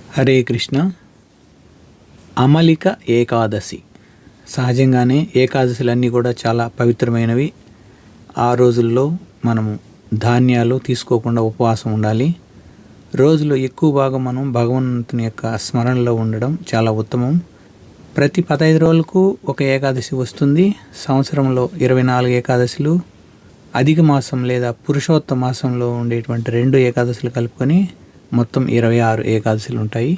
హరే కృష్ణ. అమలిక ఏకాదశి. సహజంగానే ఏకాదశులన్నీ కూడా చాలా పవిత్రమైనవి. ఆ రోజుల్లో మనము ధాన్యాలు తీసుకోకుండా ఉపవాసం ఉండాలి. రోజులో ఎక్కువ భాగం మనం భగవంతుని యొక్క స్మరణలో ఉండడం చాలా ఉత్తమం. ప్రతి 15 రోజులకు ఒక ఏకాదశి వస్తుంది. సంవత్సరంలో 24 ఏకాదశులు, అధిక మాసం లేదా పురుషోత్తమ మాసంలో ఉండేటువంటి 2 ఏకాదశులు కలుపుకొని మొత్తం 26 ఏకాదశులు ఉంటాయి.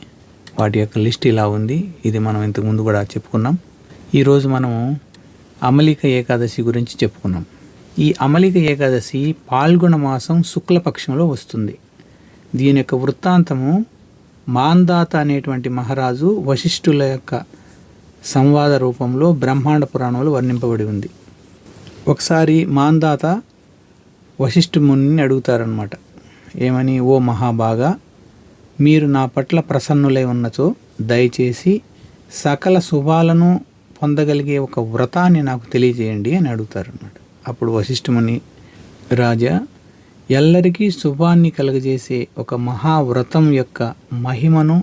వాటి యొక్క లిస్ట్ ఇలా ఉంది. ఇది మనం ఇంతకుముందు కూడా చెప్పుకున్నాం. ఈరోజు మనము అమలిక ఏకాదశి గురించి చెప్పుకున్నాం. ఈ అమలిక ఏకాదశి పాల్గొన మాసం శుక్లపక్షంలో వస్తుంది. దీని యొక్క వృత్తాంతము మాందాత అనేటువంటి మహారాజు వశిష్ఠుల యొక్క సంవాద రూపంలో బ్రహ్మాండ పురాణంలో వర్ణింపబడి ఉంది. ఒకసారి మాందాత వశిష్ఠు మునిని అడుగుతారనమాట. ఏమని? ఓ మహాభాగా, మీరు నా పట్ల ప్రసన్నులై ఉన్నచో దయచేసి సకల శుభాలను పొందగలిగే ఒక వ్రతాన్ని నాకు తెలియజేయండి అని అడుగుతారనమాట. అప్పుడు వశిష్ఠముని, రాజా, ఎల్లరికీ శుభాన్ని కలుగజేసే ఒక మహావ్రతం యొక్క మహిమను,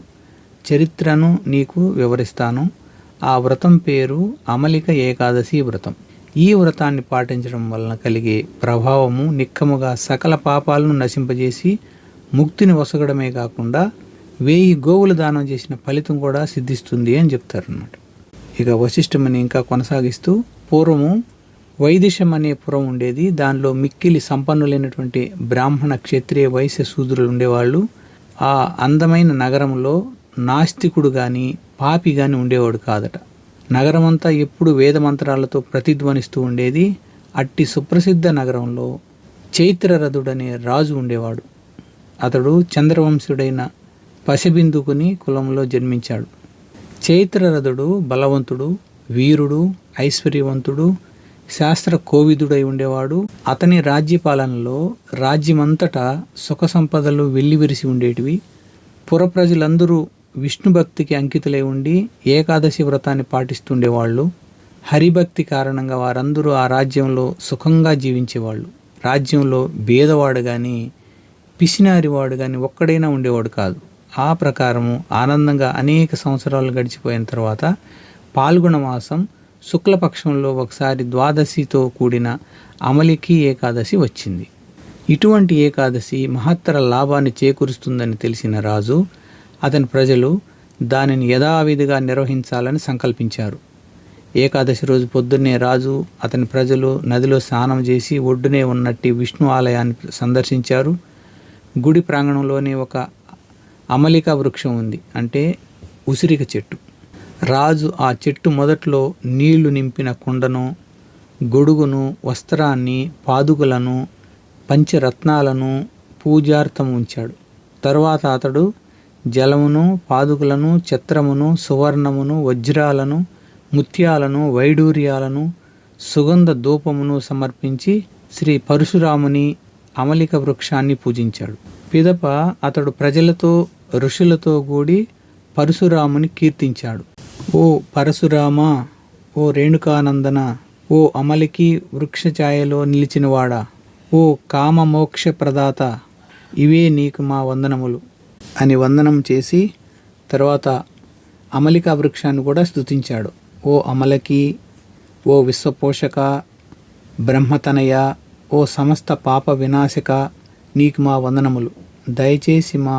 చరిత్రను నీకు వివరిస్తాను. ఆ వ్రతం పేరు అమలిక ఏకాదశి వ్రతం. ఈ వ్రతాన్ని పాటించడం వలన కలిగే ప్రభావము నిక్కముగా సకల పాపాలను నశింపజేసి ముక్తిని వసగడమే కాకుండా 1000 గోవులు దానం చేసిన ఫలితం కూడా సిద్ధిస్తుంది అని చెప్తారన్నమాట. ఇక వశిష్ఠముని ఇంకా కొనసాగిస్తూ, పూర్వము వైదిశం అనే పురం ఉండేది. దానిలో మిక్కిలి సంపన్నులైనటువంటి బ్రాహ్మణ, క్షత్రియ, వైశ్య శూద్రులు ఉండేవాళ్ళు. ఆ అందమైన నగరంలో నాస్తికుడు కానీ పాపి కానీ ఉండేవాడు కాదట. నగరమంతా ఎప్పుడు వేదమంత్రాలతో ప్రతిధ్వనిస్తూ ఉండేది. అట్టి సుప్రసిద్ధ నగరంలో చైత్రరథుడనే రాజు ఉండేవాడు. అతడు చంద్రవంశుడైన పసిబిందుకుని కులంలో జన్మించాడు. చైత్రరథుడు బలవంతుడు, వీరుడు, ఐశ్వర్యవంతుడు, శాస్త్ర కోవిదుడై ఉండేవాడు. అతని రాజ్యపాలనలో రాజ్యమంతటా సుఖ సంపదలు వెల్లివిరిసి ఉండేటివి. పుర ప్రజలందరూ విష్ణు భక్తికి అంకితులై ఉండి ఏకాదశి వ్రతాన్ని పాటిస్తుండేవాళ్ళు. హరిభక్తి కారణంగా వారందరూ ఆ రాజ్యంలో సుఖంగా జీవించేవాళ్ళు. రాజ్యంలో భేదవాడు కానీ పిసినారివాడు కానీ ఒక్కడైనా ఉండేవాడు కాదు. ఆ ప్రకారము ఆనందంగా అనేక సంవత్సరాలు గడిచిపోయిన తర్వాత పాల్గొన మాసం శుక్లపక్షంలో ఒకసారి ద్వాదశితో కూడిన అమలికి ఏకాదశి వచ్చింది. ఇటువంటి ఏకాదశి మహత్తర లాభాన్ని చేకూరుస్తుందని తెలిసిన రాజు, అతని ప్రజలు దానిని యథావిధిగా నిర్వహించాలని సంకల్పించారు. ఏకాదశి రోజు పొద్దున్నే రాజు, అతని ప్రజలు నదిలో స్నానం చేసి ఒడ్డునే ఉన్నట్టి విష్ణు ఆలయాన్ని సందర్శించారు. గుడి ప్రాంగణంలోనే ఒక అమలిక వృక్షం ఉంది, అంటే ఉసిరిక చెట్టు. రాజు ఆ చెట్టు మొదట్లో నీళ్లు నింపిన కుండను, గొడుగును, వస్త్రాన్ని, పాదుకలను, పంచరత్నాలను పూజార్థం ఉంచాడు. తరువాత అతడు జలమును, పాదుకలను, ఛత్రమును, సువర్ణమును, వజ్రాలను, ముత్యాలను, వైడూర్యాలను, సుగంధ ధూపమును సమర్పించి శ్రీ పరశురాముని అమలిక వృక్షాన్ని పూజించాడు. పిదప అతడు ప్రజలతో, ఋషులతో కూడి పరశురాముని కీర్తించాడు. ఓ పరశురామ, ఓ రేణుకానందన, ఓ అమలికి వృక్షఛాయలో నిలిచినవాడా, ఓ కామ మోక్ష ప్రదాత, ఇవే నీకు మా వందనములు అని వందనం చేసి తర్వాత అమలిక వృక్షాన్ని కూడా స్తుతించాడు. ఓ అమలకి, ఓ విశ్వపోషక, బ్రహ్మతనయ, ఓ సమస్త పాప వినాశక, నీకు మా వందనములు. దయచేసి మా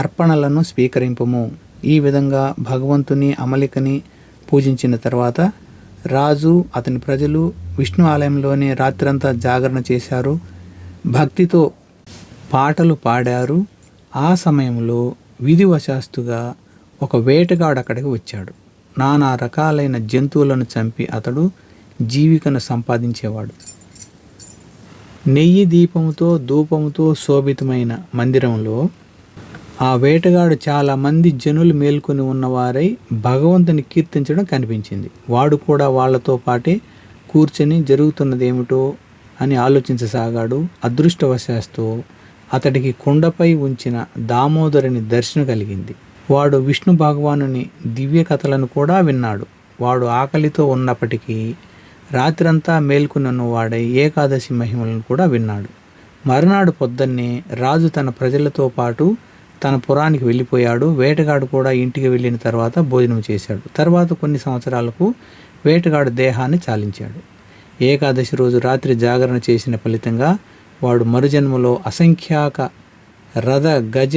అర్పణలను స్వీకరింపము. ఈ విధంగా భగవంతుని అమలికని పూజించిన తర్వాత రాజు, అతని ప్రజలు విష్ణు ఆలయంలోనే రాత్రంతా జాగరణ చేశారు. భక్తితో పాటలు పాడారు. ఆ సమయంలో విధివశాస్తుగా ఒక వేటగాడు అక్కడికి వచ్చాడు. నానా రకాలైన జంతువులను చంపి అతడు జీవికను సంపాదించేవాడు. నెయ్యి దీపముతో, ధూపముతో శోభితమైన మందిరంలో ఆ వేటగాడు చాలామంది జనులు మేల్కొని ఉన్నవారై భగవంతుని కీర్తించడం కనిపించింది. వాడు కూడా వాళ్లతో పాటే కూర్చొని జరుగుతున్నదేమిటో అని ఆలోచించసాగాడు. అదృష్టవశాస్తు అతడికి కొండపై ఉంచిన దామోదరుని దర్శనం కలిగింది. వాడు విష్ణు భగవానుని దివ్య కథలను కూడా విన్నాడు. వాడు ఆకలితో ఉన్నప్పటికీ రాత్రంతా మేల్కొనున్నవాడై ఏకాదశి మహిమలను కూడా విన్నాడు. మరునాడు పొద్దున్నే రాజు తన ప్రజలతో పాటు తన పురానికి వెళ్ళిపోయాడు. వేటగాడు కూడా ఇంటికి వెళ్ళిన తర్వాత భోజనం చేశాడు. తర్వాత కొన్ని సంవత్సరాలకు వేటగాడు దేహాన్ని చాలించాడు. ఏకాదశి రోజు రాత్రి జాగరణ చేసిన ఫలితంగా వాడు మరుజన్మలో అసంఖ్యాక రథ గజ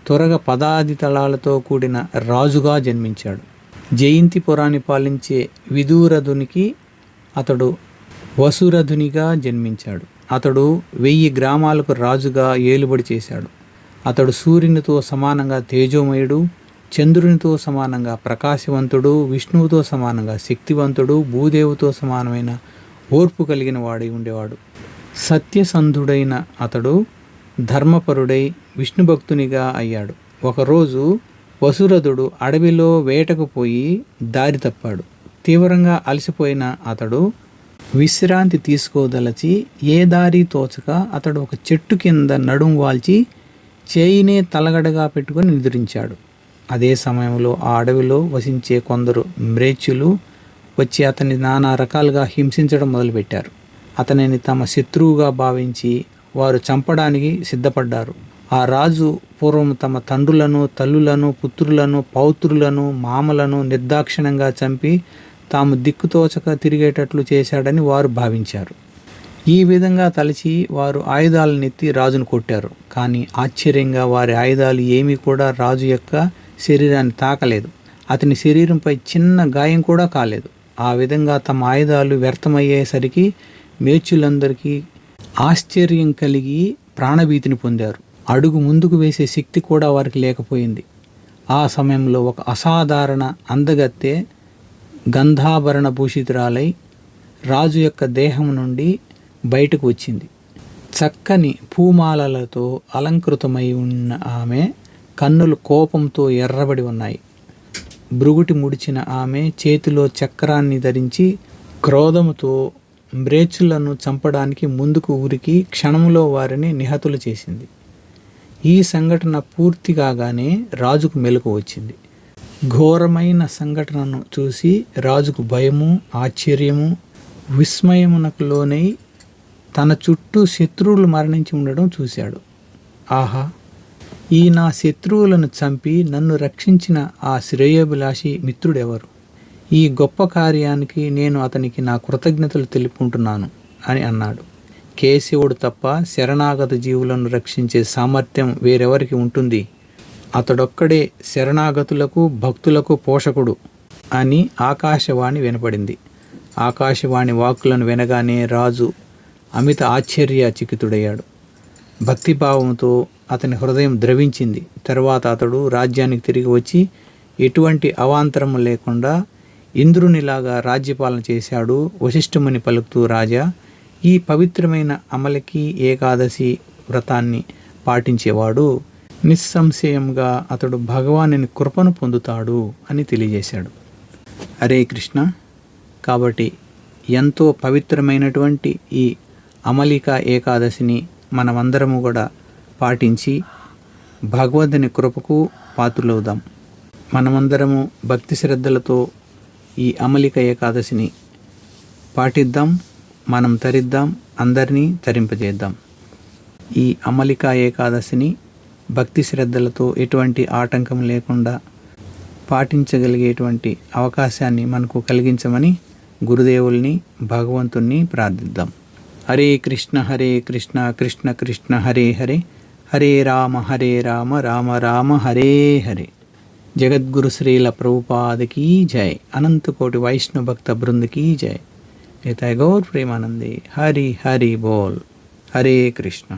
త్వరగ పదాది తళాలతో కూడిన రాజుగా జన్మించాడు. జయంతిపురాన్ని పాలించే విదూరధునికి అతడు వసురధునిగా జన్మించాడు. అతడు 1000 గ్రామాలకు రాజుగా ఏలుబడి చేశాడు. అతడు సూర్యునితో సమానంగా తేజోమయుడు, చంద్రునితో సమానంగా ప్రకాశవంతుడు, విష్ణువుతో సమానంగా శక్తివంతుడు, భూదేవుతో సమానమైన ఓర్పు కలిగిన వాడై ఉండేవాడు. సత్యసంధుడైన అతడు ధర్మపరుడై విష్ణుభక్తునిగా అయ్యాడు. ఒకరోజు వసురధుడు అడవిలో వేటకు పోయి దారి తప్పాడు. తీవ్రంగా అలసిపోయిన అతడు విశ్రాంతి తీసుకోదలచి ఏ దారి తోచక అతడు ఒక చెట్టు కింద నడుం వాల్చి చేయినే తలగడగా పెట్టుకొని నిద్రించాడు. అదే సమయంలో ఆ అడవిలో వసించే కొందరు మ్రేచ్చులు వచ్చి అతన్ని నానా రకాలుగా హింసించడం మొదలుపెట్టారు. అతనిని తమ శత్రువుగా భావించి వారు చంపడానికి సిద్ధపడ్డారు. ఆ రాజు పూర్వం తమ తండ్రులను, తల్లులను, పుత్రులను, పౌత్రులను, మామలను నిర్దాక్షిణ్యంగా చంపి తాము దిక్కుతోచక తిరిగేటట్లు చేశాడని వారు భావించారు. ఈ విధంగా తలచి వారు ఆయుధాలనెత్తి రాజును కొట్టారు. కానీ ఆశ్చర్యంగా వారి ఆయుధాలు ఏమీ కూడా రాజు యొక్క శరీరాన్ని తాకలేదు. అతని శరీరంపై చిన్న గాయం కూడా కాలేదు. ఆ విధంగా తమ ఆయుధాలు వ్యర్థమయ్యేసరికి మేచులందరికీ ఆశ్చర్యం కలిగి ప్రాణభీతిని పొందారు. అడుగు ముందుకు వేసే శక్తి కూడా వారికి లేకపోయింది. ఆ సమయంలో ఒక అసాధారణ అందగత్తె గంధాభరణ భూషితురాలై రాజు యొక్క దేహం నుండి బయటకు వచ్చింది. చక్కని పూమాలలతో అలంకృతమై ఉన్న ఆమె కన్నులు కోపంతో ఎర్రబడి ఉన్నాయి. భృగుటి ముడిచిన ఆమె చేతిలో చక్రాన్ని ధరించి క్రోధముతో మ్రేచ్చులను చంపడానికి ముందుకు ఉరికి క్షణంలో వారిని నిహతులు చేసింది. ఈ సంఘటన పూర్తి కాగానే రాజుకు మెలకు వచ్చింది. ఘోరమైన సంఘటనను చూసి రాజుకు భయము, ఆశ్చర్యము, విస్మయమునకు లోనై తన చుట్టూ శత్రువులు మరణించి ఉండడం చూశాడు. ఆహా, ఈ నా శత్రువులను చంపి నన్ను రక్షించిన ఆ శ్రేయోభిలాషి మిత్రుడెవరు? ఈ గొప్ప కార్యానికి నేను అతనికి నా కృతజ్ఞతలు తెలుపుకుంటున్నాను అని అన్నాడు. కేశవుడు తప్ప శరణాగత జీవులను రక్షించే సామర్థ్యం వేరెవరికి ఉంటుంది? అతడొక్కడే శరణాగతులకు, భక్తులకు పోషకుడు అని ఆకాశవాణి వినపడింది. ఆకాశవాణి వాక్కులను వినగానే రాజు అమిత ఆశ్చర్యచకితుడయ్యాడు. భక్తిభావంతో అతని హృదయం ద్రవించింది. తర్వాత అతడు రాజ్యానికి తిరిగి వచ్చి ఎటువంటి అవాంతరము లేకుండా ఇంద్రునిలాగా రాజ్యపాలన చేశాడు. వశిష్ఠముని పలుకుతూ, రాజా, ఈ పవిత్రమైన అమలకి ఏకాదశి వ్రతాన్ని పాటించేవాడు నిస్సంశయంగా అతడు భగవానుని కృపను పొందుతాడు అని తెలియజేశాడు. హరే కృష్ణ. కాబట్టి ఎంతో పవిత్రమైనటువంటి ఈ అమలిక ఏకాదశిని మనమందరము కూడా పాటించి భగవంతుని కృపకు పాత్రులవుదాం. మనమందరము భక్తి శ్రద్ధలతో ఈ అమలిక ఏకాదశిని పాటిద్దాం, మనం తరిద్దాం, అందరినీ తరింపజేద్దాం. ఈ అమలిక ఏకాదశిని భక్తి శ్రద్ధలతో ఎటువంటి ఆటంకం లేకుండా పాటించగలిగేటువంటి అవకాశాన్ని మనకు కలిగించమని గురుదేవుల్ని, భగవంతుణ్ణి ప్రార్థిద్దాం. హరే కృష్ణ కృష్ణ కృష్ణ హరే హరే, హరే రామ రామ రామ హరే హరే. జగద్గురు శ్రీల ప్రభుపాదకి జై. అనంతకోటి వైష్ణవ భక్త బృందకి జై. నితాయ్ గౌర్ ప్రేమానందే. హరి హరి బోల్. హరే కృష్ణ.